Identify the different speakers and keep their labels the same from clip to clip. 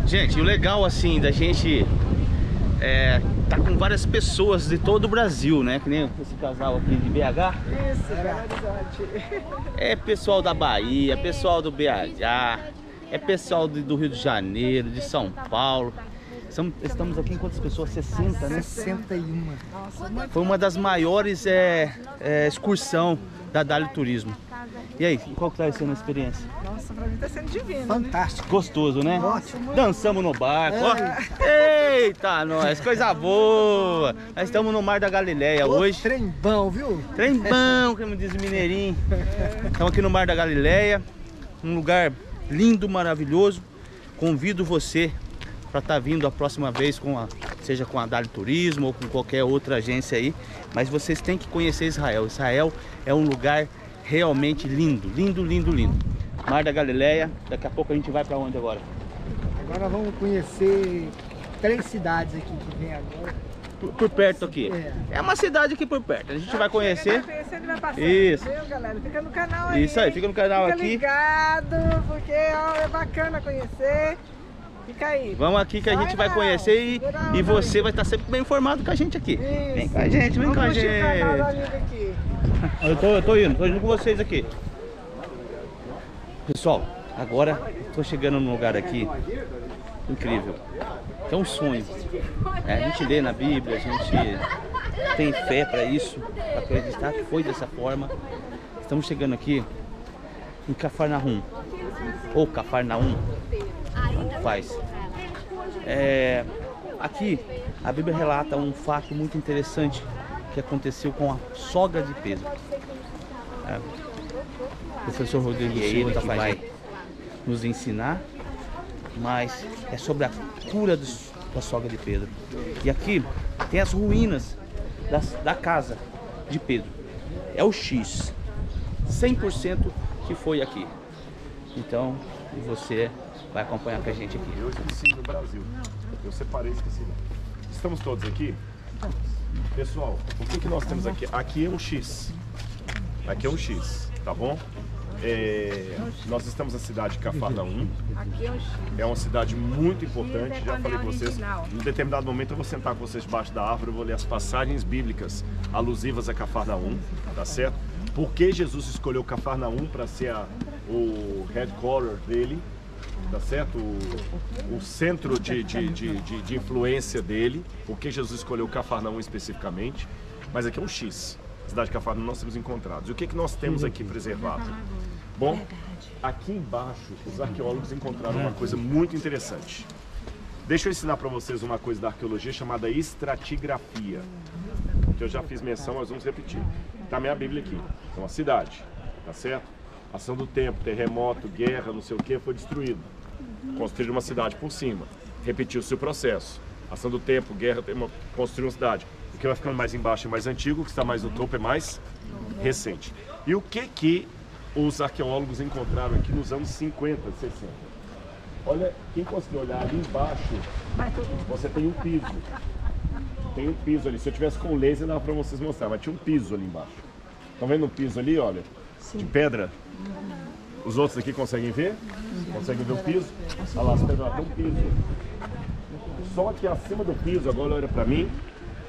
Speaker 1: Gente, o legal assim da gente tá com várias pessoas de todo o Brasil, né? Que nem esse casal aqui de BH.
Speaker 2: Isso, Belo Horizonte.
Speaker 1: É pessoal da Bahia, pessoal do BH, é pessoal do Rio de Janeiro, de São Paulo. Estamos aqui em quantas pessoas? 60, né?
Speaker 3: 61.
Speaker 2: Nossa,
Speaker 1: Foi uma das maiores excursão da Dali Turismo. E aí, qual que tá sendo a experiência?
Speaker 2: nossa, pra mim tá sendo divino.
Speaker 3: Fantástico.
Speaker 1: Gostoso, né?
Speaker 3: Ótimo.
Speaker 1: Dançamos no barco, ó. Eita, nós, coisa boa. Nós estamos no Mar da Galileia hoje.
Speaker 3: Trem bom, viu?
Speaker 1: Trem bom, como diz o mineirinho. Estamos aqui no Mar da Galileia, um lugar lindo, maravilhoso. Convido você para estar vindo a próxima vez, seja com a Dali Turismo ou com qualquer outra agência aí. Mas vocês têm que conhecer Israel. Israel é um lugar realmente lindo, lindo, lindo, lindo. Mar da Galileia. Daqui a pouco a gente vai para onde agora?
Speaker 3: Agora vamos conhecer 3 cidades aqui que vem agora.
Speaker 1: Por perto aqui. É uma cidade aqui por perto. A gente vai conhecer.
Speaker 2: Vai conhecendo e vai passando.
Speaker 1: Isso.
Speaker 2: Viu, galera? Fica no canal aí.
Speaker 1: Isso aí, fica no canal
Speaker 2: Fica
Speaker 1: aqui.
Speaker 2: ligado, porque ó, é bacana conhecer. Fica aí.
Speaker 1: Vamos aqui que a gente vai conhecer e você vai estar sempre bem informado com a gente aqui.
Speaker 2: Isso.
Speaker 1: Vem com a gente, vem com a
Speaker 2: Vamos curtir o canal do
Speaker 1: gente.
Speaker 2: amigo aqui.
Speaker 1: Eu tô indo com vocês aqui. Pessoal, agora tô chegando num lugar aqui incrível. É um sonho. A gente lê na Bíblia, a gente tem fé para isso, para acreditar que foi dessa forma. Estamos chegando aqui em Cafarnaum, ou Cafarnaum, tanto faz. Aqui a Bíblia relata um fato muito interessante que aconteceu com a sogra de Pedro. O professor Rodrigo Silva que vai nos ensinar, mas é sobre a cura da sogra de Pedro. E aqui tem as ruínas da casa de Pedro. É o X, 100% que foi aqui. Então você vai acompanhar com a gente aqui.
Speaker 4: Eu esqueci no Brasil. Eu separei e esqueci. Estamos todos aqui? Pessoal, o que nós temos aqui? Aqui é um X. Aqui é um X, tá bom? Nós estamos na cidade de Cafarnaum.
Speaker 2: Aqui é o X.
Speaker 4: É uma cidade muito importante. Já falei com vocês. Em determinado momento eu vou sentar com vocês debaixo da árvore. Eu vou ler as passagens bíblicas alusivas a Cafarnaum, tá certo? Por que Jesus escolheu Cafarnaum para ser o headquarter dele, tá certo? O centro de influência dele. Por que Jesus escolheu Cafarnaum especificamente? Mas aqui é um X. Cidade de Cafarnaum nós temos encontrados. E o que nós temos aqui preservado? Bom, aqui embaixo os arqueólogos encontraram uma coisa muito interessante. Deixa eu ensinar para vocês uma coisa da arqueologia chamada estratigrafia, que eu já fiz menção, mas vamos repetir. Tá minha Bíblia aqui. Então a cidade, tá certo? Ação do tempo, terremoto, guerra, não sei o que, foi destruído. Construíram uma cidade por cima. Repetiu-se o processo. Ação do tempo, guerra, construiu uma cidade. O que vai ficando mais embaixo é mais antigo, o que está mais no topo é mais recente. E o que os arqueólogos encontraram aqui nos anos 50, 60? Olha, quem conseguir olhar ali embaixo, você tem um piso. Tem um piso ali. Se eu tivesse com laser, dava para vocês mostrar, mas tinha um piso ali embaixo. Estão vendo um piso ali, olha? De pedra? Os outros aqui conseguem ver? Conseguem ver o piso? Olha lá, as pedras, tem um piso. Só que acima do piso, agora olha para mim,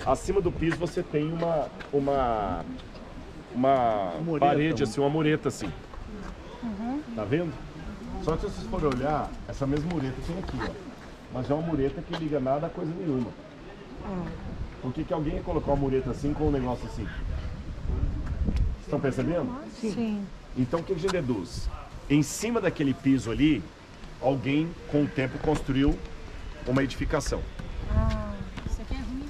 Speaker 4: acima do piso você tem uma parede assim, uma mureta assim. Tá vendo? Só que se vocês forem olhar, essa mesma mureta tem aqui, ó. Mas é uma mureta que liga nada a coisa nenhuma. Por que alguém ia colocar uma mureta assim com um negócio assim? Estão percebendo?
Speaker 2: Sim.
Speaker 4: Então o que a gente deduz? Em cima daquele piso ali, alguém com o tempo construiu uma edificação.
Speaker 2: Isso aqui é ruim.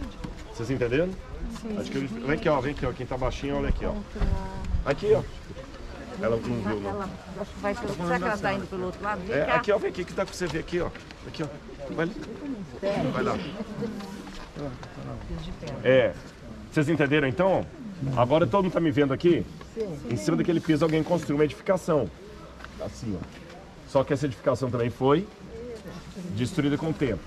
Speaker 4: Vocês entenderam?
Speaker 2: Sim.
Speaker 4: Acho que vem aqui, ó. Quem tá baixinho, olha aqui, ó. Aqui, ó. Ela não viu, não.
Speaker 5: Ela vai pelo... Será que ela está indo pelo outro lado? Vem cá.
Speaker 4: Aqui, ó, vem aqui que dá pra você ver aqui, ó. Aqui, ó. Vai ali. Vai lá. Vocês entenderam então? Agora todo mundo tá me vendo aqui? Em cima daquele piso alguém construiu uma edificação. Assim, ó. Só que essa edificação também foi destruída com o tempo.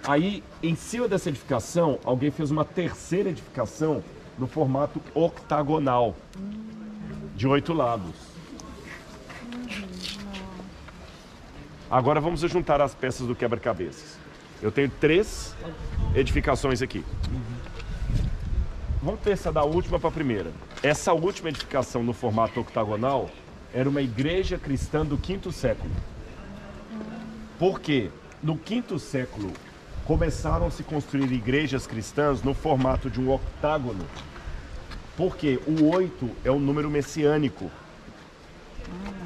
Speaker 4: Aí, em cima dessa edificação, alguém fez uma terceira edificação no formato octagonal, de 8 lados. Agora vamos juntar as peças do quebra-cabeças. Eu tenho 3 edificações aqui. Vamos pensar da última para a primeira. Essa última edificação no formato octagonal era uma igreja cristã do 5º século. Por quê? No 5º século começaram a se construir igrejas cristãs no formato de um octágono. Porque o 8 é um número messiânico.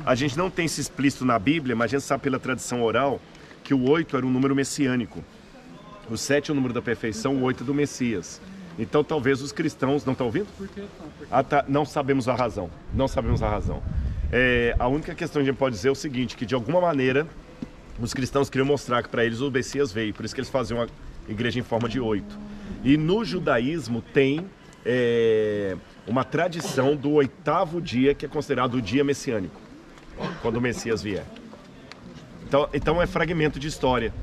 Speaker 4: A gente não tem isso explícito na Bíblia, mas a gente sabe pela tradição oral que o 8 era um número messiânico. O 7 é o número da perfeição, o 8 é do Messias. Então talvez os cristãos... Não estão ouvindo?
Speaker 6: Por que não?
Speaker 4: Ah, tá. Não sabemos a razão. Não sabemos a razão. A única questão que a gente pode dizer é o seguinte, que de alguma maneira os cristãos queriam mostrar que para eles o Messias veio. Por isso que eles faziam uma igreja em forma de 8. E no judaísmo tem uma tradição do 8º dia, que é considerado o dia messiânico, quando o Messias vier. Então é fragmento de história.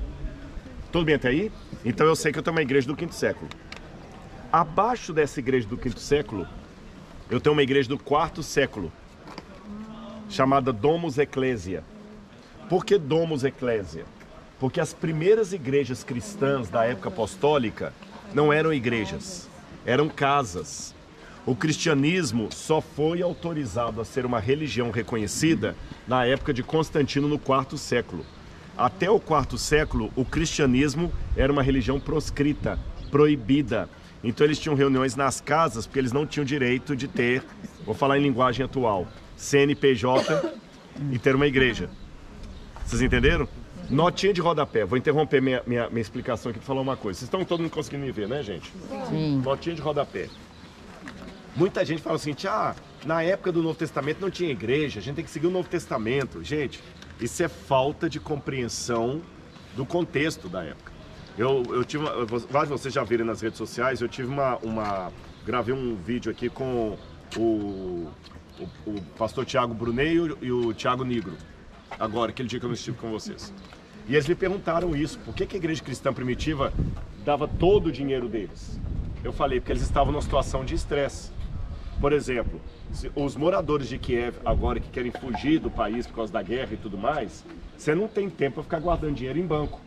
Speaker 4: Tudo bem até aí? Então eu sei que eu tenho uma igreja do 5º século. Abaixo dessa igreja do 5º século, eu tenho uma igreja do 4º século, chamada Domus Ecclesia. Por que Domus Ecclesia? Porque as primeiras igrejas cristãs da época apostólica não eram igrejas, eram casas. O cristianismo só foi autorizado a ser uma religião reconhecida na época de Constantino, no 4º século. Até o 4º século, o cristianismo era uma religião proscrita, proibida. Então eles tinham reuniões nas casas, porque eles não tinham direito de ter, vou falar em linguagem atual, CNPJ e ter uma igreja. Vocês entenderam? Notinha de rodapé. Vou interromper minha explicação aqui para falar uma coisa. Vocês estão todo mundo conseguindo me ver, né, gente?
Speaker 5: Sim.
Speaker 4: Notinha de rodapé. Muita gente fala assim, na época do Novo Testamento não tinha igreja, a gente tem que seguir o Novo Testamento. Gente, isso é falta de compreensão do contexto da época. Eu tive, vários de vocês já viram nas redes sociais, eu tive gravei um vídeo aqui com o pastor Tiago Brunet e o Tiago Nigro, agora, aquele dia que eu não estive com vocês. E eles me perguntaram isso, por que a igreja cristã primitiva dava todo o dinheiro deles? Eu falei, porque eles estavam numa situação de estresse. Por exemplo, os moradores de Kiev agora que querem fugir do país por causa da guerra e tudo mais, você não tem tempo para ficar guardando dinheiro em banco.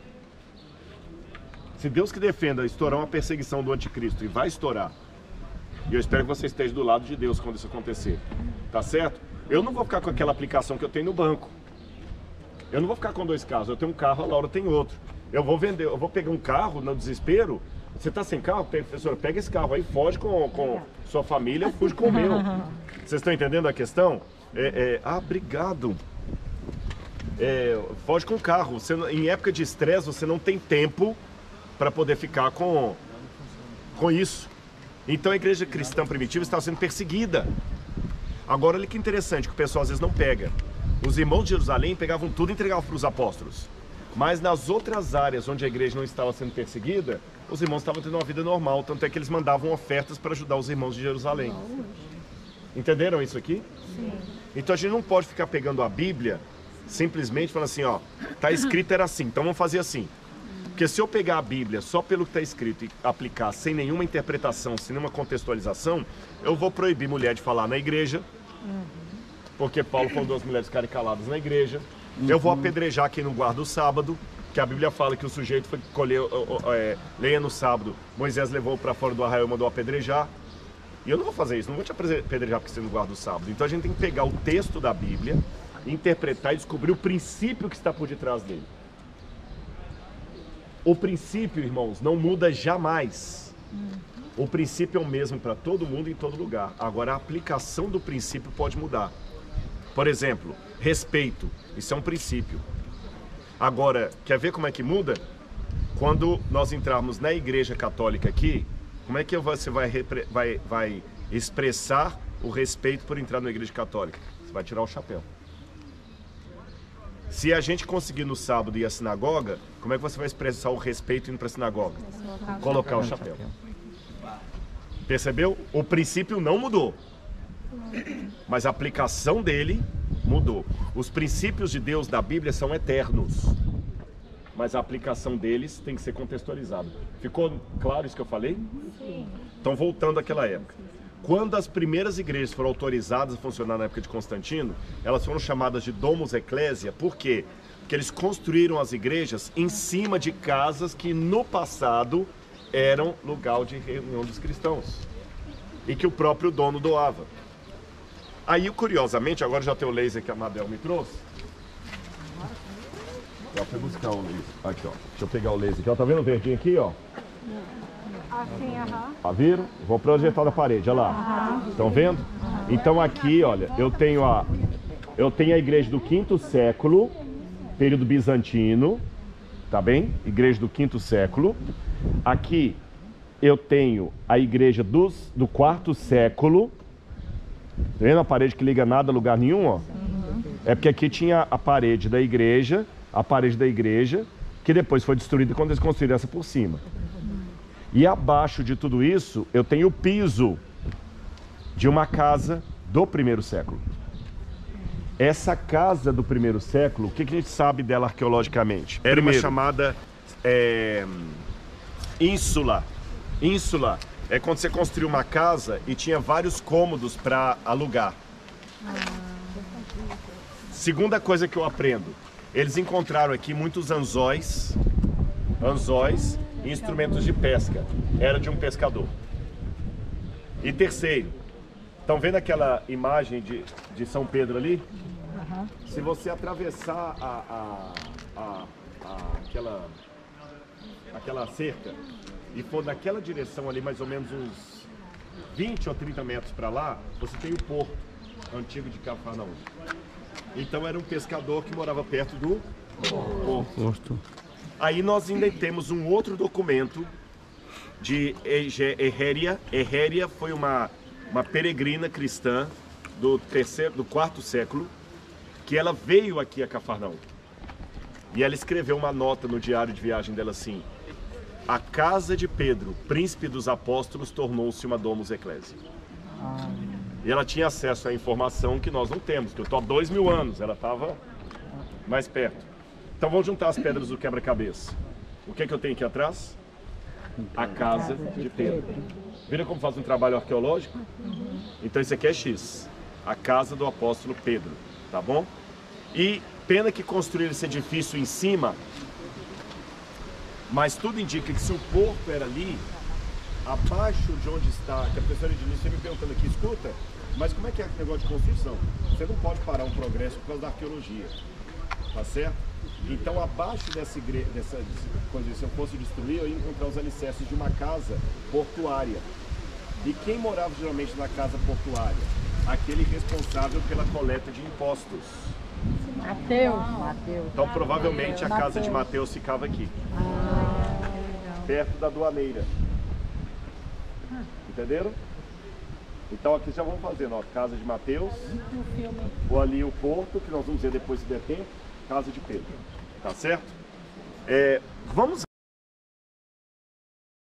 Speaker 4: Se Deus que defenda estourar uma perseguição do anticristo, e vai estourar, e eu espero que você esteja do lado de Deus quando isso acontecer, tá certo? Eu não vou ficar com aquela aplicação que eu tenho no banco. Eu não vou ficar com 2 carros, eu tenho um carro, a Laura tem outro. Eu vou pegar um carro no desespero. Você tá sem carro? Professora, pega esse carro aí, foge com sua família, fuge com o meu. Vocês estão entendendo a questão? Obrigado. Foge com o carro. Em época de estresse, você não tem tempo para poder ficar com isso. Então a igreja cristã primitiva estava sendo perseguida. Agora olha que interessante, que o pessoal às vezes não pega. Os irmãos de Jerusalém pegavam tudo e entregavam para os apóstolos. Mas nas outras áreas onde a igreja não estava sendo perseguida, os irmãos estavam tendo uma vida normal, tanto é que eles mandavam ofertas para ajudar os irmãos de Jerusalém. Entenderam isso aqui? Sim. Então a gente não pode ficar pegando a Bíblia simplesmente falando assim, tá escrito era assim, então vamos fazer assim. Porque se eu pegar a Bíblia só pelo que está escrito e aplicar sem nenhuma interpretação, sem nenhuma contextualização, eu vou proibir mulher de falar na igreja, porque Paulo falou 2 mulheres ficarem caladas na igreja. Eu vou apedrejar quem não guarda o sábado, que a Bíblia fala que o sujeito foi colher lenha no sábado, Moisés levou para fora do arraial e mandou apedrejar. E eu não vou fazer isso, não vou te apedrejar porque você não guarda o sábado. Então a gente tem que pegar o texto da Bíblia, interpretar e descobrir o princípio que está por detrás dele. O princípio, irmãos, não muda jamais. O princípio é o mesmo para todo mundo em todo lugar. Agora a aplicação do princípio pode mudar. Por exemplo, respeito, isso é um princípio. Agora, quer ver como é que muda? Quando nós entrarmos na igreja católica aqui, como é que você vai expressar o respeito por entrar na igreja católica? Você vai tirar o chapéu. Se a gente conseguir no sábado ir à sinagoga, como é que você vai expressar o respeito indo para a sinagoga? Colocar o chapéu. Percebeu? O princípio não mudou, mas a aplicação dele mudou. Os princípios de Deus da Bíblia são eternos, mas a aplicação deles tem que ser contextualizada. Ficou claro isso que eu falei? Sim. Então, voltando àquela época. Quando as primeiras igrejas foram autorizadas a funcionar na época de Constantino, elas foram chamadas de Domus Ecclesia. Por quê? que eles construíram as igrejas em cima de casas que no passado eram lugar de reunião dos cristãos e que o próprio dono doava. Aí, curiosamente, agora já tem o laser que a Mabel me trouxe. Eu fui buscar o laser. Aqui, ó. Deixa eu pegar o laser aqui, ó. Tá vendo o verdinho aqui, ó?
Speaker 5: Assim, aham.
Speaker 4: Tá viram? Vou projetar na parede, olha lá. Estão vendo? Então aqui, olha, eu tenho a igreja do 5º século, período bizantino, tá bem? Igreja do 5º século. Aqui eu tenho a igreja do 4º século. Tá vendo a parede que liga nada a lugar nenhum, ó? É porque aqui tinha a parede da igreja, que depois foi destruída quando eles construíram essa por cima. E abaixo de tudo isso, eu tenho o piso de uma casa do 1º século. Essa casa do 1º século, o que a gente sabe dela arqueologicamente? Era uma chamada ínsula. Ínsula é quando você construiu uma casa e tinha vários cômodos para alugar. Segunda coisa que eu aprendo, eles encontraram aqui muitos anzóis e instrumentos de pesca. Era de um pescador. E terceiro, estão vendo aquela imagem de São Pedro ali? Se você atravessar aquela cerca e for naquela direção ali, mais ou menos uns 20 ou 30 metros para lá, você tem o porto antigo de Cafarnaum. Então era um pescador que morava perto do porto. Aí nós ainda temos um outro documento de Ehéria. Ehéria foi uma peregrina cristã do 4º século, que ela veio aqui a Cafarnaum. E ela escreveu uma nota no diário de viagem dela assim: a casa de Pedro, príncipe dos apóstolos, tornou-se uma domus ecclesiae. E ela tinha acesso à informação que nós não temos, que eu estou há 2000 anos, ela estava mais perto. Então vamos juntar as pedras do quebra-cabeça. O que é que eu tenho aqui atrás? A casa de Pedro. Viram como faz um trabalho arqueológico? Então isso aqui é X. A casa do apóstolo Pedro, tá bom? E pena que construíram esse edifício em cima, mas tudo indica que se o porto era ali, abaixo de onde está, que a professora Edilene sempre me perguntando aqui, escuta, mas como é que é o negócio de construção? Você não pode parar um progresso por causa da arqueologia, tá certo? Então abaixo dessa coisa, se eu fosse destruir, eu ia encontrar os alicerces de uma casa portuária. E quem morava geralmente na casa portuária? Aquele responsável pela coleta de impostos.
Speaker 5: Mateus.
Speaker 4: Então provavelmente a casa de Mateus ficava aqui, perto da aduaneira. Entenderam? Então aqui já vamos fazendo, ó, casa de Mateus, ou ali o porto, que nós vamos ver depois se der tempo, casa de Pedro, tá certo? Vamos